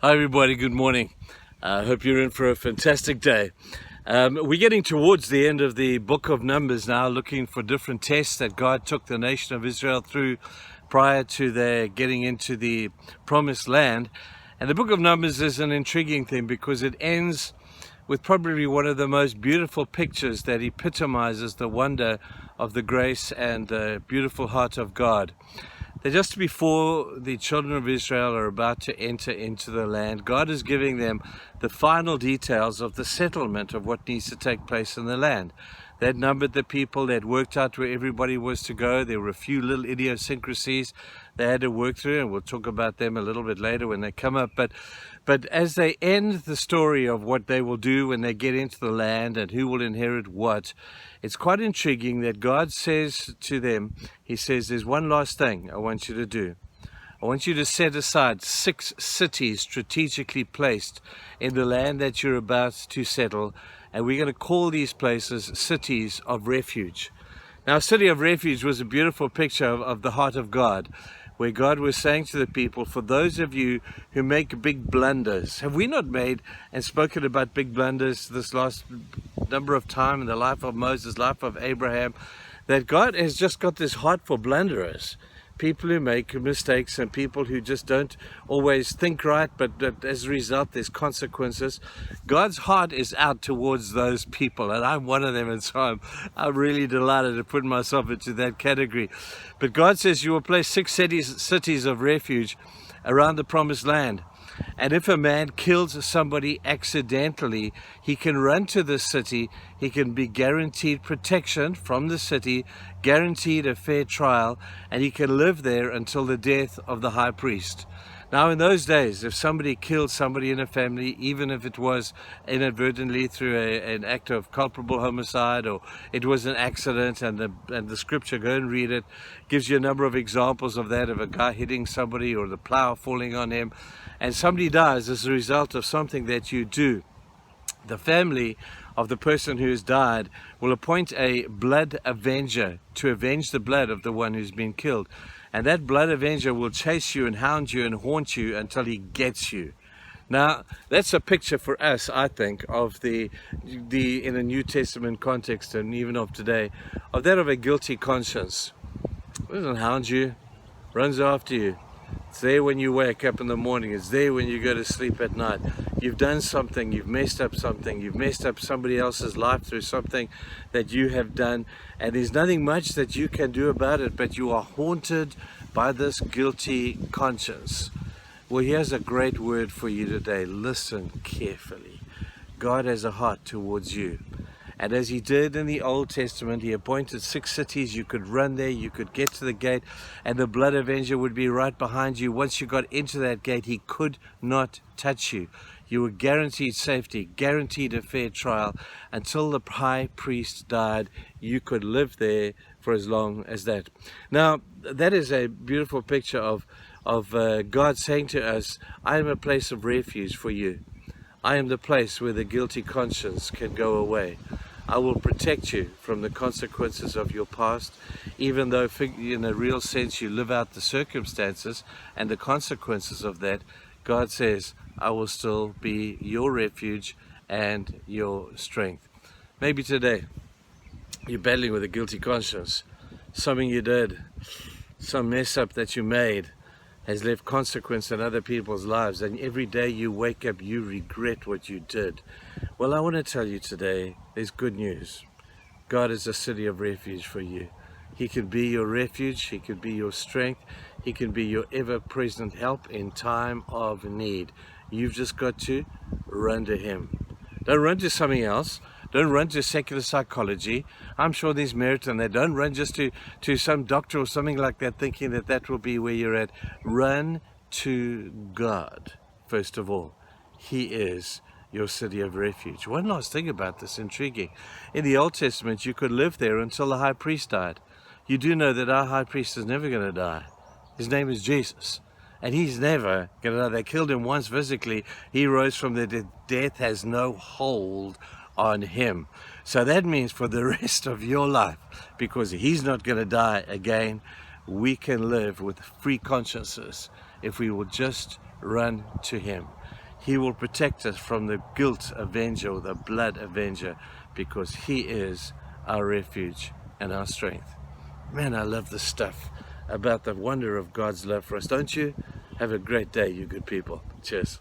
Hi everybody, good morning. I hope you're in for a fantastic day. We're getting towards the end of the book of Numbers now, looking for different tests that God took the nation of Israel through prior to their getting into the promised land. And the book of Numbers is an intriguing thing because it ends with probably one of the most beautiful pictures that epitomizes the wonder of the grace and the beautiful heart of God. That just before the children of Israel are about to enter into the land, God is giving them the final details of the settlement of what needs to take place in the land. They had numbered the people, they had worked out where everybody was to go. There were a few little idiosyncrasies they had to work through, and we'll talk about them a little bit later when they come up. But as they end the story of what they will do when they get into the land and who will inherit what, it's quite intriguing that God says to them, He says, there's one last thing I want you to do. I want you to set aside 6 cities strategically placed in the land that you're about to settle, and we're going to call these places cities of refuge. Now, City of Refuge was a beautiful picture of the heart of God, where God was saying to the people, for those of you who make big blunders, have we not made and spoken about big blunders this last number of time in the life of Moses, life of Abraham, that God has just got this heart for blunderers, people who make mistakes and people who just don't always think right, but as a result there's consequences. God's heart is out towards those people, and I'm one of them, and so I'm really delighted to put myself into that category. But God says you will place 6 cities of refuge around the promised land. And if a man kills somebody accidentally, he can run to the city, he can be guaranteed protection from the city, guaranteed a fair trial, and he can live there until the death of the high priest. Now, in those days, if somebody killed somebody in a family, even if it was inadvertently through an act of culpable homicide, or it was an accident, and the scripture, go and read it, gives you a number of examples of that, of a guy hitting somebody or the plow falling on him, and somebody dies as a result of something that you do. The family of the person who has died will appoint a blood avenger to avenge the blood of the one who's been killed. And that blood avenger will chase you and hound you and haunt you until he gets you. Now, that's a picture for us, I think, of the in a New Testament context, and even of today, of that of a guilty conscience. It doesn't hound you, runs after you. It's there when you wake up in the morning. It's there when you go to sleep at night. You've done something, you've messed up something, you've messed up somebody else's life through something that you have done, and there's nothing much that you can do about it, but you are haunted by this guilty conscience. Well, here's a great word for you today. Listen carefully. God has a heart towards you. And as he did in the Old Testament, he appointed 6 cities. You could run there, you could get to the gate, and the blood avenger would be right behind you. Once you got into that gate, he could not touch you. You were guaranteed safety, guaranteed a fair trial. Until the high priest died, you could live there for as long as that. Now, that is a beautiful picture of God saying to us, I am a place of refuge for you. I am the place where the guilty conscience can go away. I will protect you from the consequences of your past, even though in a real sense you live out the circumstances and the consequences of that. God says, I will still be your refuge and your strength. Maybe today you're battling with a guilty conscience. Something you did, some mess up that you made, has left consequence in other people's lives, and every day you wake up you regret what you did. Well, I want to tell you today, there's good news. God is a city of refuge for you. He can be your refuge, he can be your strength, he can be your ever-present help in time of need. You've just got to run to him. Don't run to something else. Don't run to secular psychology. I'm sure there's merit in that. Don't run just to some doctor or something like that, thinking that that will be where you're at. Run to God, first of all. He is your city of refuge. One last thing about this, intriguing. In the Old Testament, you could live there until the high priest died. You do know that our high priest is never going to die. His name is Jesus. And he's never going to die. They killed him once physically. He rose from the dead. Death has no hold on him. So that means for the rest of your life, because he's not going to die again, we can live with free consciences if we will just run to him. He will protect us from the guilt avenger or the blood avenger, because he is our refuge and our strength. Man, I love this stuff about the wonder of God's love for us. Don't you? Have a great day, you good people. Cheers.